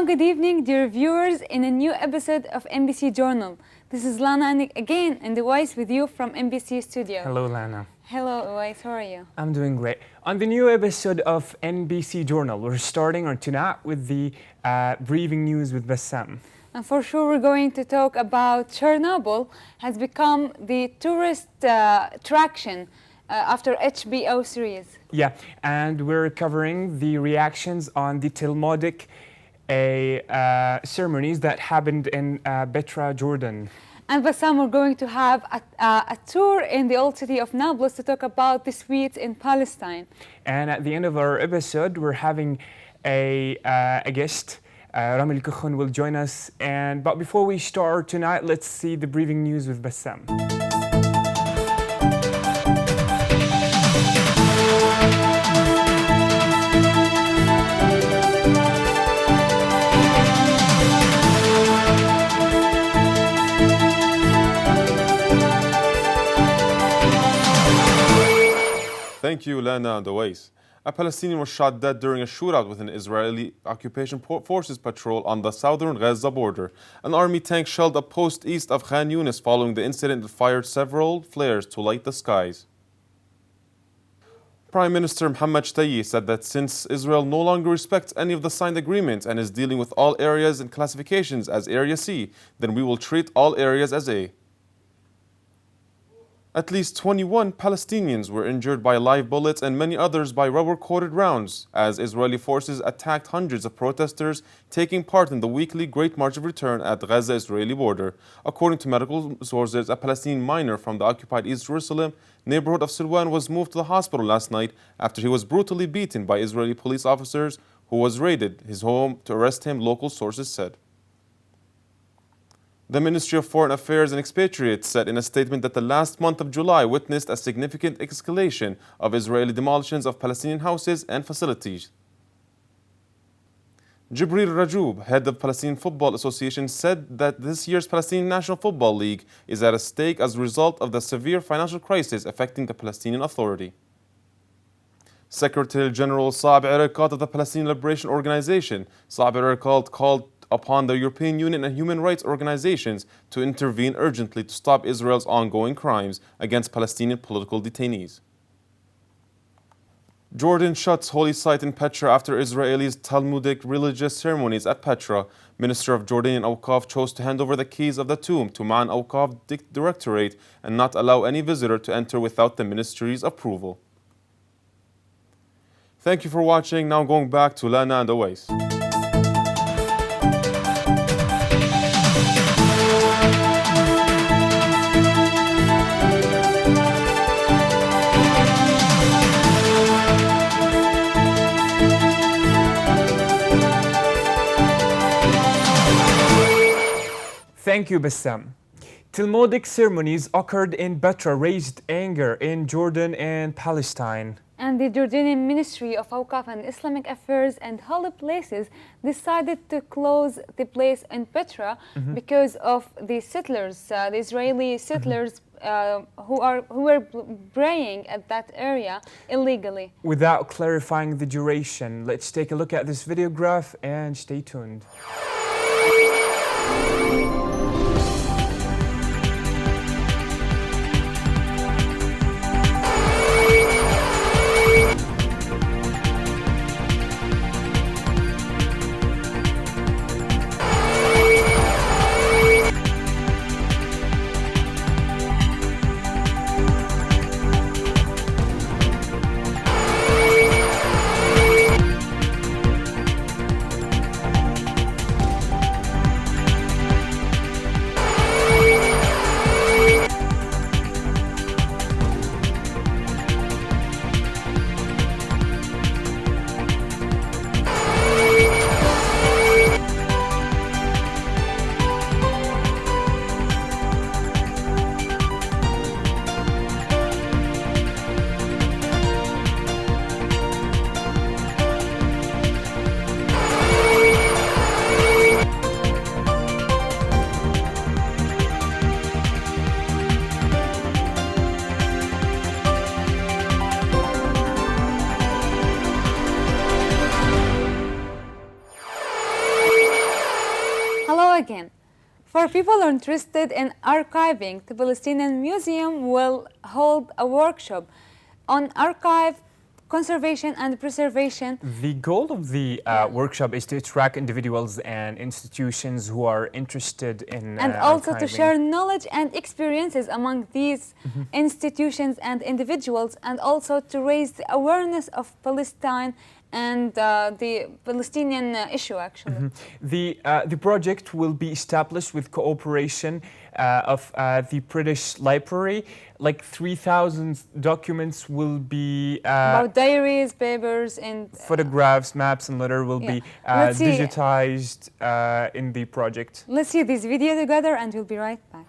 good evening, dear viewers, in a new episode of NBC Journal. This is Lana again in the voice with you from NBC Studio. Hello, Lana. Hello, Uwais, how are you? I'm doing great. On the new episode of NBC Journal, we're starting our tonight with the briefing news with Bassam. And for sure, we're going to talk about Chernobyl has become the tourist attraction after HBO series. Yeah, and we're covering the reactions on the Talmudic ceremonies that happened in Petra, Jordan. And Bassam, we're going to have a tour in the old city of Nablus to talk about the sweets in Palestine. And at the end of our episode, we're having a guest. Ramil Kukhun will join us. But before we start tonight, let's see the briefing news with Bassam. Thank you, Lana and Uwais. A Palestinian was shot dead during a shootout with an Israeli occupation forces patrol on the southern Gaza border. An army tank shelled a post east of Khan Yunis following the incident that fired several flares to light the skies. Prime Minister Mohammed Shtayyeh said that since Israel no longer respects any of the signed agreements and is dealing with all areas and classifications as Area C, then we will treat all areas as A. At least 21 Palestinians were injured by live bullets and many others by rubber-coated rounds as Israeli forces attacked hundreds of protesters taking part in the weekly Great March of Return at the Gaza-Israeli border. According to medical sources, a Palestinian miner from the occupied East Jerusalem neighborhood of Silwan was moved to the hospital last night after he was brutally beaten by Israeli police officers who was raided his home to arrest him, local sources said. The Ministry of Foreign Affairs and Expatriates said in a statement that the last month of July witnessed a significant escalation of Israeli demolitions of Palestinian houses and facilities. Jibril Rajoub, head of Palestinian Football Association, said that this year's Palestinian National Football League is at stake as a result of the severe financial crisis affecting the Palestinian Authority. Secretary General Saab Erekat of the Palestinian Liberation Organization, Saab Erekat, called upon the European Union and human rights organizations to intervene urgently to stop Israel's ongoing crimes against Palestinian political detainees. Jordan shuts holy site in Petra after Israelis' Talmudic religious ceremonies at Petra. Minister of Jordanian Awqaf chose to hand over the keys of the tomb to Man Awqaf Directorate and not allow any visitor to enter without the ministry's approval. Thank you for watching. Now going back to Lana and Uwais. Thank you, Bassam. Talmudic ceremonies occurred in Petra, raised anger in Jordan and Palestine. And the Jordanian Ministry of Awqaf and Islamic Affairs and Holy Places decided to close the place in Petra because of the settlers, the Israeli settlers who were praying at that area illegally. Without clarifying the duration, let's take a look at this video graph and stay tuned. again. For people interested in archiving, the Palestinian Museum will hold a workshop on archive conservation and preservation. The goal of the workshop is to attract individuals and institutions who are interested in And also to archiving. share knowledge and experiences among these institutions and individuals, and also to raise the awareness of Palestine and the Palestinian issue, actually. The project will be established with cooperation of the British Library. Like 3,000 documents will be About diaries, papers, and photographs, maps, and letter will be Let's see. digitized in the project. let's see this video together, and we'll be right back.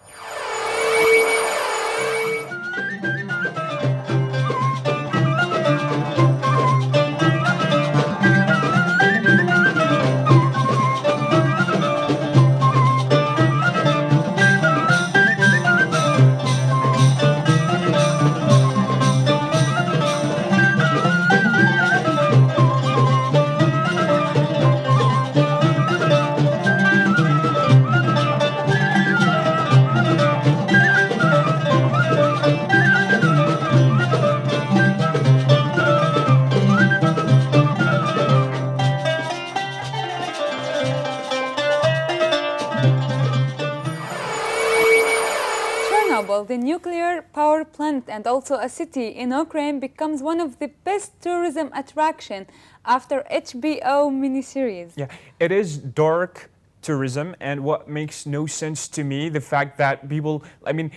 Chernobyl, the nuclear power plant and also a city in Ukraine, becomes one of the best tourism attraction after HBO miniseries. Yeah, it is dark tourism, and what makes no sense to me, the fact that people, I mean,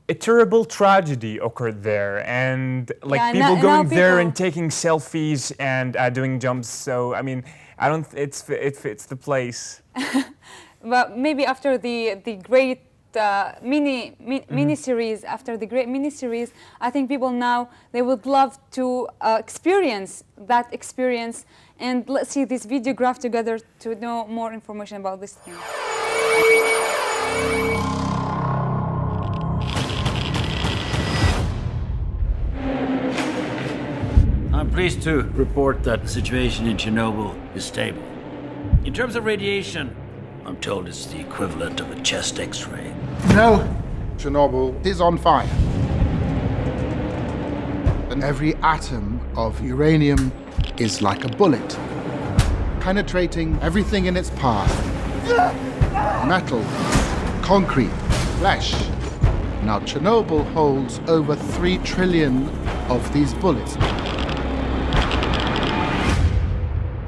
a terrible tragedy occurred there, and like Yeah, people now going there people- and taking selfies and doing jumps. So I mean, I don't. It fits the place. But maybe after the great miniseries, after the great miniseries, I think people now, they would love to experience that experience. And let's see this video graph together to know more information about this thing. I'm pleased to report that the situation in Chernobyl is stable. In terms of radiation, I'm told it's the equivalent of a chest X-ray. No, Chernobyl is on fire. And every atom of uranium is like a bullet, penetrating everything in its path. Metal, concrete, flesh. Now, Chernobyl holds over 3 trillion of these bullets.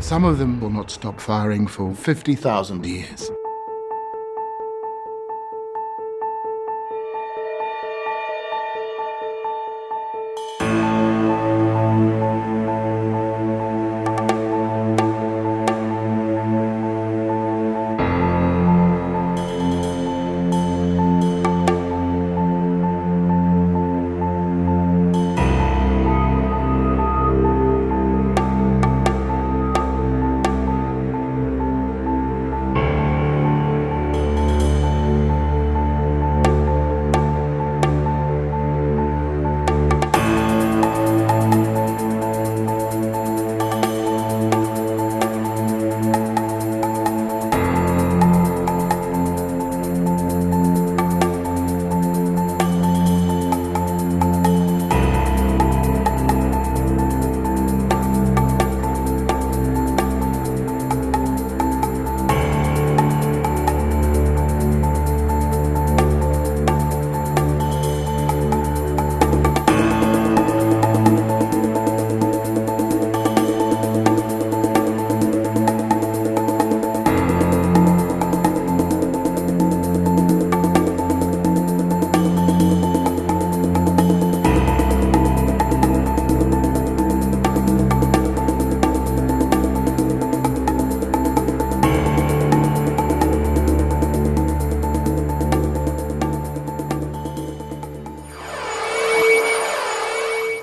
Some of them will not stop firing for 50,000 years.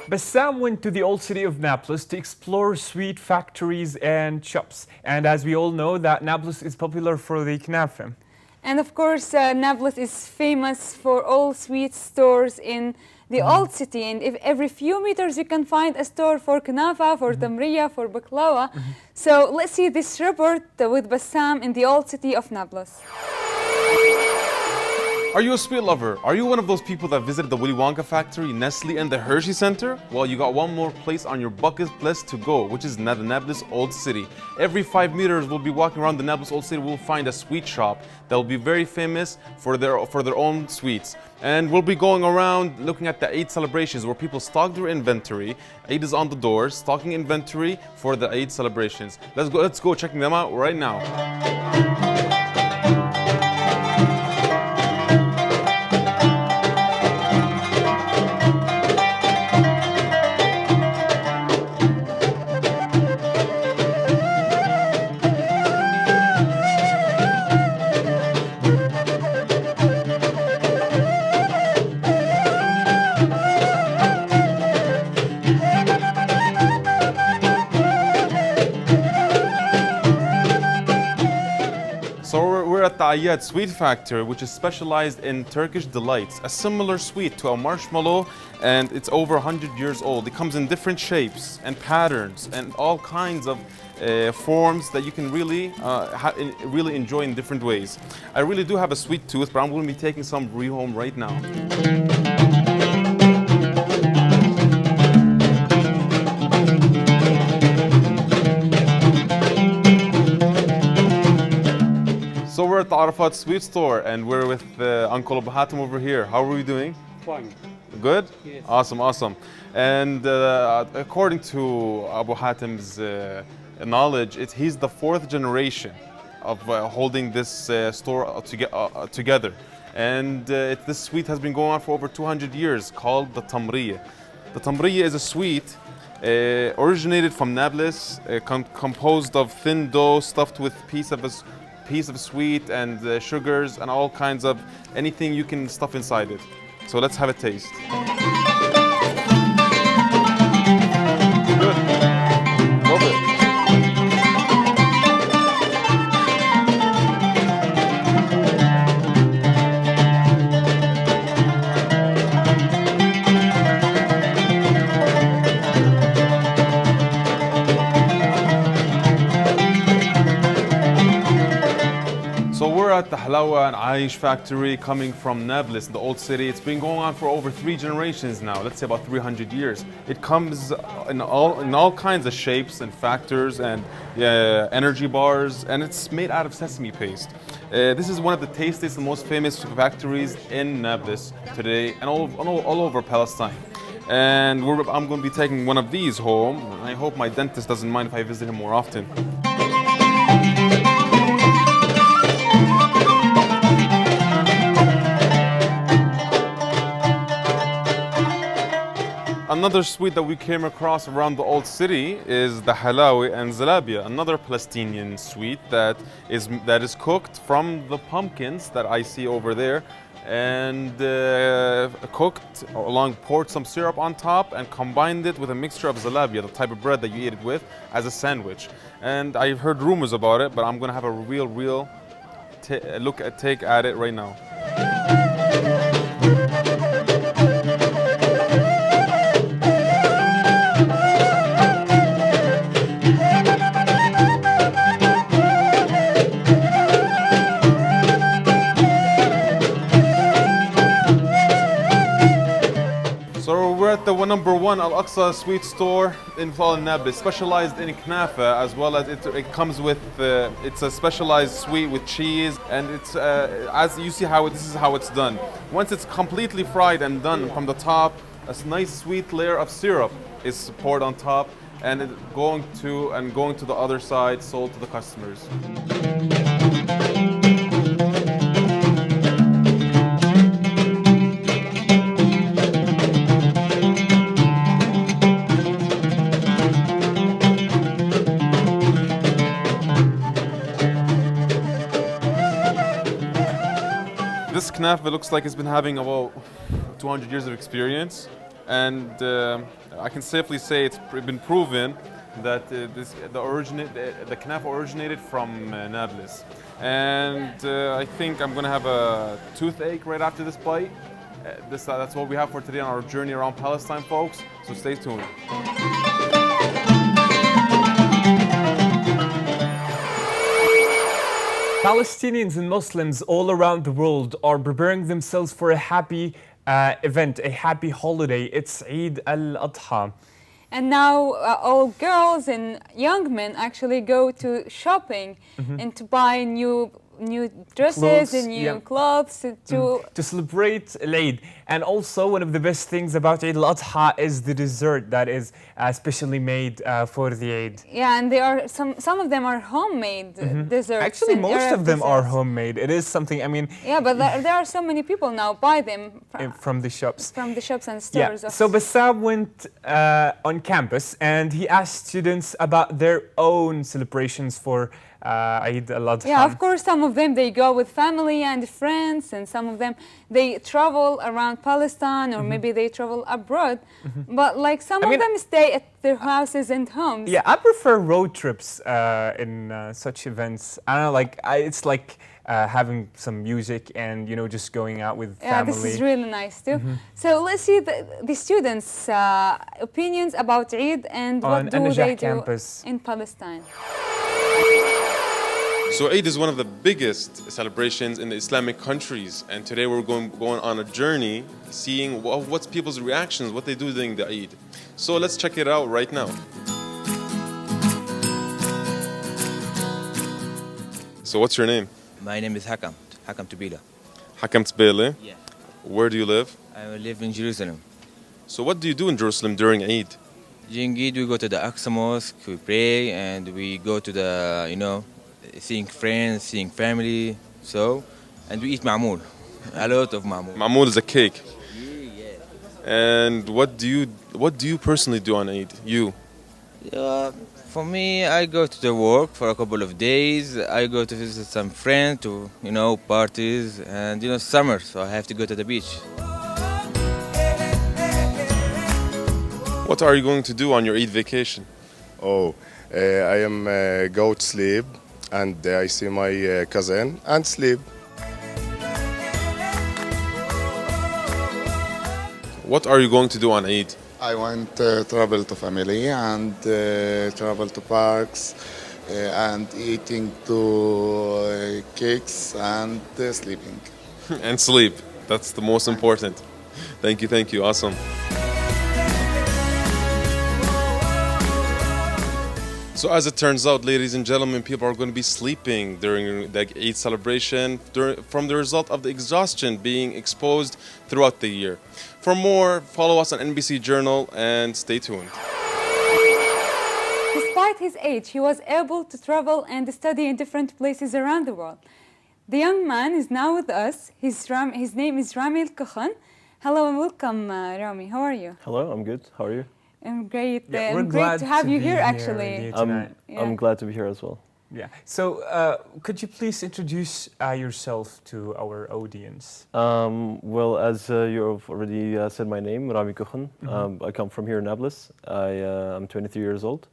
Bassam went to the old city of Nablus to explore sweet factories and shops. And as we all know, that Nablus is popular for the knafe. And of course, Nablus is famous for all sweet stores in the old city, and if every few meters you can find a store for kunafa, for tamriya, for baklawa. So let's see this report with Bassam in the old city of Nablus. Are you a sweet lover? Are you one of those people that visited the Willy Wonka factory, Nestle, and the Hershey Center? Well, you got one more place on your bucket list to go, which is the Nablus Old City. Every 5 meters, we'll be walking around the Nablus Old City. We'll find a sweet shop that will be very famous for their own sweets. And we'll be going around looking at the Eid celebrations where people stock their inventory. Eid is on the doors, stocking inventory for the Eid celebrations. Let's go checking them out right now. At the Ayad Sweet Factory, which is specialized in Turkish delights, a similar sweet to a marshmallow, and it's over 100 years old. It comes in different shapes and patterns and all kinds of forms that you can really enjoy in different ways. I really do have a sweet tooth, but I'm going to be taking some home right now. So we're at the Arafat Sweet Store and we're with Uncle Abu Hatem over here. How are we doing? Fine. Good? Yes. Awesome. And according to Abu Hatem's knowledge, he's the 4th generation of holding this store together. And this sweet has been going on for over 200 years, called the Tamriya. The Tamriya is a sweet originated from Nablus, composed of thin dough stuffed with piece of sweet and sugars and all kinds of anything you can stuff inside it. So let's have a taste. Good. Love it. So we're at the Halawa and Aish factory coming from Nablus, the old city. It's been going on for over 3 generations now, let's say about 300 years. It comes in all kinds of shapes and factors and energy bars, and it's made out of sesame paste. This is one of the tastiest and most famous factories in Nablus today and all over Palestine. And I'm going to be taking one of these home. I hope my dentist doesn't mind if I visit him more often. Another sweet that we came across around the old city is the halawi and zalabia, another Palestinian sweet that is cooked from the pumpkins that I see over there, and cooked poured some syrup on top and combined it with a mixture of zalabia, the type of bread that you eat it with, as a sandwich. And I've heard rumors about it, but I'm gonna have a real take at it right now. The number 1 Al-Aqsa sweet store in Nablus, specialized in knafa, as well as it comes with it's a specialized sweet with cheese, and it's as you see this is how it's done. Once it's completely fried and done from the top, a nice sweet layer of syrup is poured on top, and going to the other side, sold to the customers. This knafa looks like it's been having about 200 years of experience, and I can safely say it's been proven that the knafa originated from Nablus. And I think I'm gonna have a toothache right after this bite, That's what we have for today on our journey around Palestine, folks. So stay tuned. Palestinians and Muslims all around the world are preparing themselves for a happy event, a happy holiday. It's Eid al-Adha. And now all girls and young men actually go to shopping and to buy new dresses Clothes, and new yeah. clothes to celebrate Eid. And also one of the best things about Eid al-Adha is the dessert that is specially made for the Eid. yeah, and they are some of them are homemade desserts. Actually, and most Arab of them are desserts. homemade. It is something, I mean, Yeah, but there are so many people now buy them from the shops. from the shops and Yeah. stores. So Bassam went on campus and he asked students about their own celebrations for Eid al-Adha. Yeah, of course, some of them they go with family and friends, and some of them they travel around Palestine, or maybe they travel abroad. But like some I of mean, them stay at their houses and homes. Yeah, I prefer road trips in such events. I don't know, like it's like having some music and just going out with Yeah, family. this is really nice too. So let's see the students' opinions about Eid and On what do An-Najah they do campus. in Palestine. So Eid is one of the biggest celebrations in the Islamic countries, and today we're going on a journey seeing what's people's reactions, what they do during the Eid. So let's check it out right now. So what's your name? My name is Hakam Tubila. Hakam Tbele. Yeah. Where do you live? I live in Jerusalem. So what do you do in Jerusalem during Eid? During Eid, we go to the Aqsa Mosque, we pray, and we go to the, seeing friends, seeing family, and we eat ma'mool, a lot of ma'mool. Ma'mool is a cake. Yeah. And what do you personally do on Eid? You? For me, I go to the work for a couple of days. I go to visit some friends, to parties, and summer, so I have to go to the beach. What are you going to do on your Eid vacation? I am go to sleep and I see my cousin and sleep. What are you going to do on Eid? I want to travel to family and travel to parks and eating to cakes and sleeping. And sleep. That's the most important. Thank you. Awesome. So as it turns out, ladies and gentlemen, people are going to be sleeping during the Eid celebration from the result of the exhaustion being exposed throughout the year. For more, follow us on NBC Journal and stay tuned. Despite his age, he was able to travel and study in different places around the world. The young man is now with us. His name is Rami Al-Kakhan. Hello and welcome, Rami. How are you? Hello, I'm good. How are you? I'm great. Yeah, we're I'm great glad to have you be here, actually. tonight. Yeah. I'm glad to be here as well. Yeah. So, could you please introduce yourself to our audience? Well, as you've already said my name, Rami Kakhan. I come from here in Nablus. I'm 23 years old.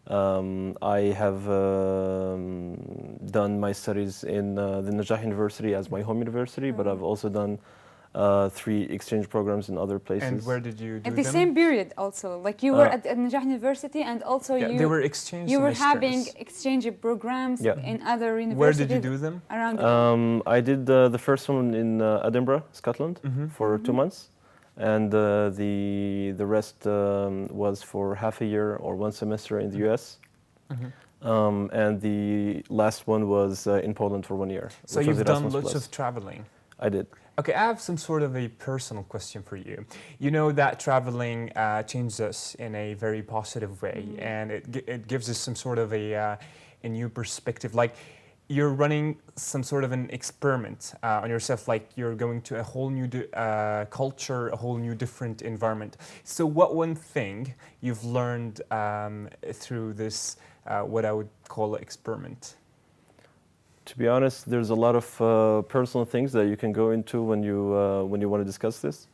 I have done my studies in the Najah University as my home university, but I've also done 3 exchange programs in other places. And where did you do At the them? same period, also, like you were at An-Najah University, and also Yeah, they were exchange you were semesters. having exchange programs Yeah. in other universities. Where did you do them? Around the world. I did the first one in Edinburgh, Scotland, for 2 months, and the rest was for half a year or 1 semester in the US. And the last one was in Poland for 1 year. So which was you've done Erasmus lots Plus. of traveling. I did. Okay, I have some sort of a personal question for you. You know that traveling changes us in a very positive way, and it gives us some sort of a new perspective. Like you're running some sort of an experiment on yourself, like you're going to a whole new culture, a whole new different environment. So what one thing you've learned through this, what I would call an experiment? To be honest, there's a lot of personal things that you can go into when you want to discuss this,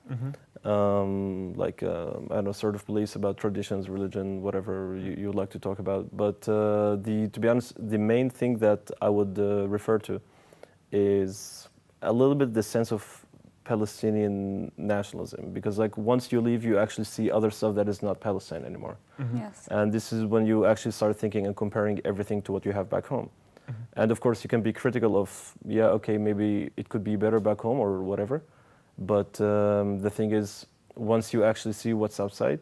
like I don't know, sort of beliefs about traditions, religion, whatever you'd like to talk about. But to be honest, the main thing that I would refer to is a little bit the sense of Palestinian nationalism, because like once you leave, you actually see other stuff that is not Palestine anymore. Yes. And this is when you actually start thinking and comparing everything to what you have back home. And of course, you can be critical of, yeah, okay, maybe it could be better back home or whatever. But the thing is, once you actually see what's outside,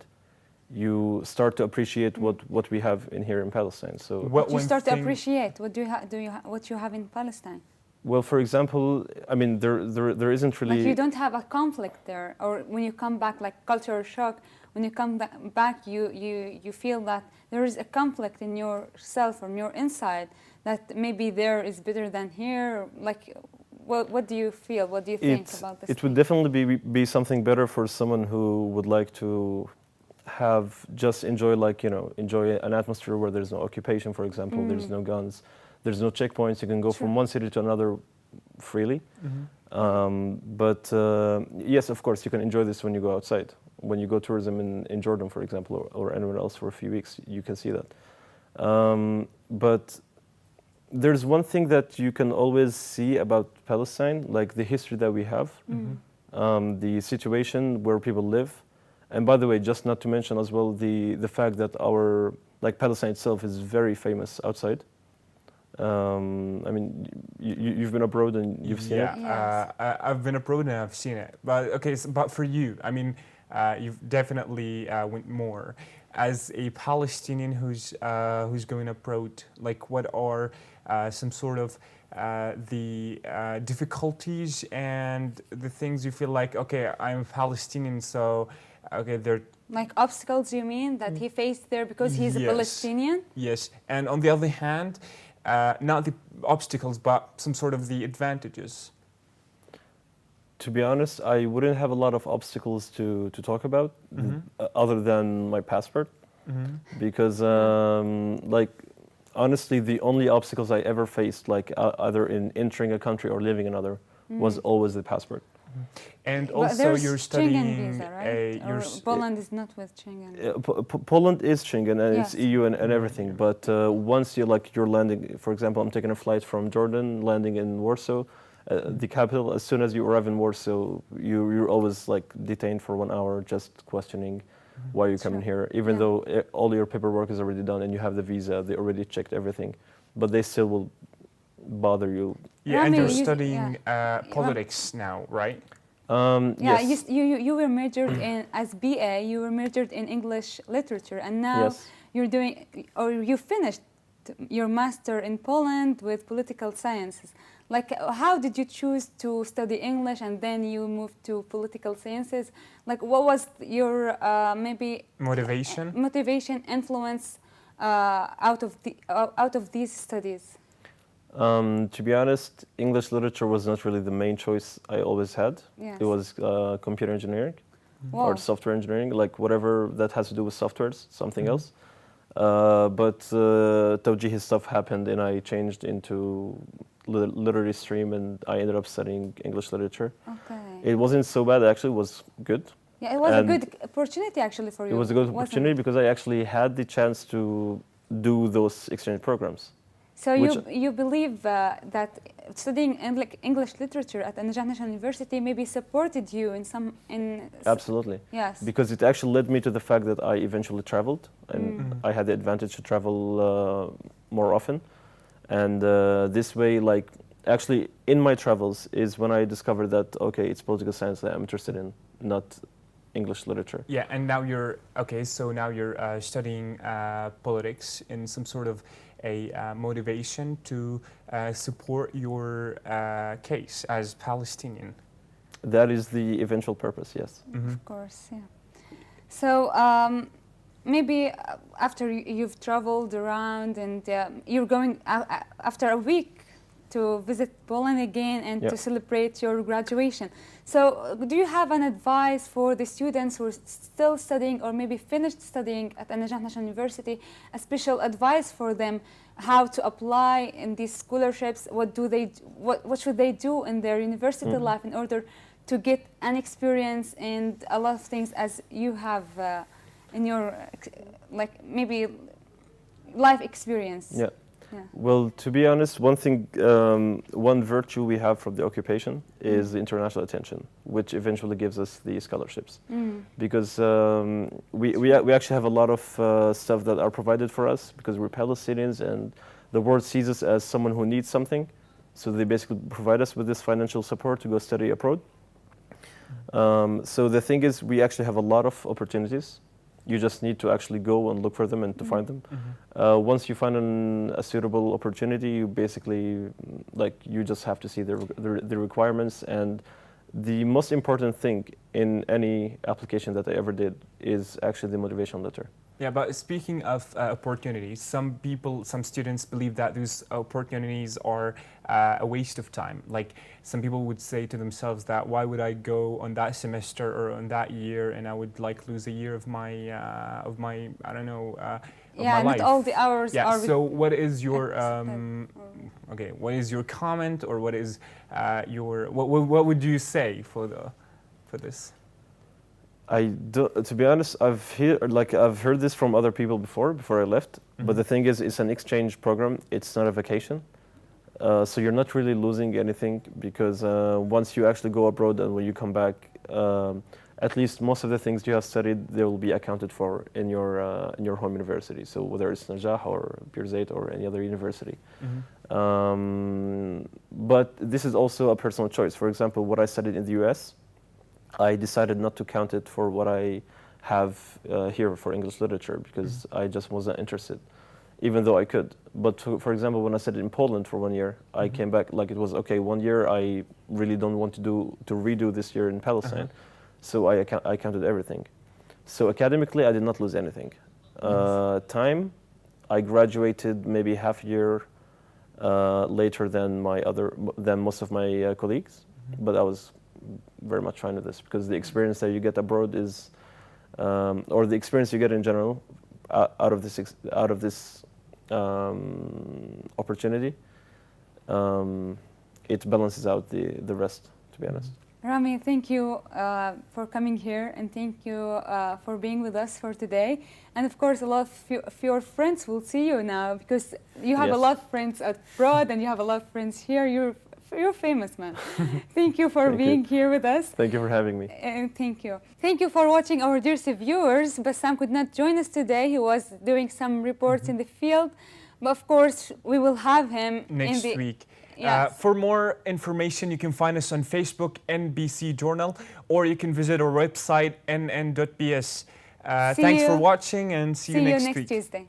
you start to appreciate what we have in here in Palestine. So What you start to appreciate? What what you have in Palestine? well, for example, I mean, there isn't really. Like you don't have a conflict there, or when you come back, like cultural shock. When you come back, you feel that there is a conflict in yourself from your inside that maybe there is better than here. Like, what do you feel? What do you think about this? It would definitely be something better for someone who would like to have just enjoy an atmosphere where there's no occupation, for example. There's no guns, there's no checkpoints. You can go from one city to another freely. But yes, of course, you can enjoy this when you go outside. When you go tourism in Jordan, for example, or anywhere else for a few weeks, you can see that. But there's one thing that you can always see about Palestine, like the history that we have, the situation where people live. And by the way, just not to mention as well the fact that Palestine itself is very famous outside. I mean, you've been abroad and you've seen it? Yes. I've been abroad and I've seen it. But okay, but for you, I mean, you've definitely went more. As a Palestinian who's going abroad, like what are some sort of the difficulties and the things you feel like, okay, I'm a Palestinian, so okay, they're like obstacles, you mean, that he faced there because he's a Palestinian? Yes, and on the other hand, not the obstacles, but some sort of the advantages. To be honest, I wouldn't have a lot of obstacles to talk about, other than my passport, because honestly, the only obstacles I ever faced, either in entering a country or living in another, was always the passport. And also, you're studying visa, right? Poland is not with Schengen. Poland is Schengen and it's EU and everything. But once you're landing, for example, I'm taking a flight from Jordan, landing in Warsaw, the capital. As soon as you arrive in Warsaw, you're always detained for 1 hour, just questioning why you're coming here, even though all your paperwork is already done and you have the visa. They already checked everything, but they still will bother you. Yeah, and you're studying politics now, right? Yes. You were majored in, as BA, you were majored in English literature, and now you're doing, or you finished your master in Poland with political sciences. Like, how did you choose to study English and then you moved to political sciences? Like, what was your maybe motivation, influence out of these studies? To be honest, English literature was not really the main choice I always had. Yes. It was computer engineering or software engineering, like whatever that has to do with softwares, something else. But Tawjihi stuff happened and I changed into literary stream and I ended up studying English literature. Okay. It wasn't so bad, actually, it was good. Yeah, it was a good opportunity actually for you. It was a good opportunity because I actually had the chance to do those exchange programs. So you believe that studying English literature at An-Najah National University maybe supported you in Absolutely. Yes. Because it actually led me to the fact that I eventually traveled and I had the advantage to travel more often. And this way, actually in my travels is when I discovered that, okay, it's political science that I'm interested in, not English literature. Yeah, and now you're, so now you're studying politics in some sort of a motivation to support your case as Palestinian. That is the eventual purpose, yes. Of course, yeah. So maybe after you've traveled around and you're going after a week to visit Poland again and to celebrate your graduation. So do you have an advice for the students who are still studying or maybe finished studying at An-Najah National University, a special advice for them, how to apply in these scholarships? What should they do in their university life in order to get an experience and a lot of things as you have in your maybe life experience? Yeah. Well, to be honest, one thing, one virtue we have from the occupation is the international attention, which eventually gives us the scholarships. Because we actually have a lot of stuff that are provided for us because we're Palestinians and the world sees us as someone who needs something. So they basically provide us with this financial support to go study abroad. So the thing is, we actually have a lot of opportunities. You just need to actually go and look for them and to find them. Once you find a suitable opportunity, you basically, like, you just have to see the requirements. And the most important thing in any application that I ever did is actually the motivation letter. Yeah, but speaking of opportunities, some students believe that those opportunities are a waste of time. Like, some people would say to themselves that why would I go on that semester or on that year, and I would like lose a year of my I don't know of my life. Not all the hours. Yeah. Are So what is your okay? What is your comment, or what is your what would you say for this? To be honest, I've heard this from other people before I left. But the thing is, it's an exchange program. It's not a vacation, so you're not really losing anything because once you actually go abroad and when you come back, at least most of the things you have studied, they will be accounted for in your home university. So whether it's Najah or Birzeit or any other university. But this is also a personal choice. For example, what I studied in the US, I decided not to count it for what I have here for English literature because I just wasn't interested, even though I could. But for example, when I studied in Poland for 1 year, I came back like it was, okay, 1 year I really don't want to redo this year in Palestine. So I counted everything. So academically, I did not lose anything. Time, I graduated maybe half a year later than most of my colleagues, but I was very much fine with this because the experience that you get abroad is, or the experience you get in general, out of this opportunity, it balances out the rest. To be honest. Rami, thank you for coming here, and thank you for being with us for today. And of course, a lot of your friends will see you now because you have a lot of friends abroad and you have a lot of friends here. You're famous, man. Thank you for being here with us. Thank you for having me. Thank you. Thank you for watching our dear viewers. Bassam could not join us today. He was doing some reports in the field. But of course, we will have him next week. Yes. For more information, you can find us on Facebook, NBC Journal, or you can visit our website, nn.bs. Thanks for watching and see you next week. Tuesday.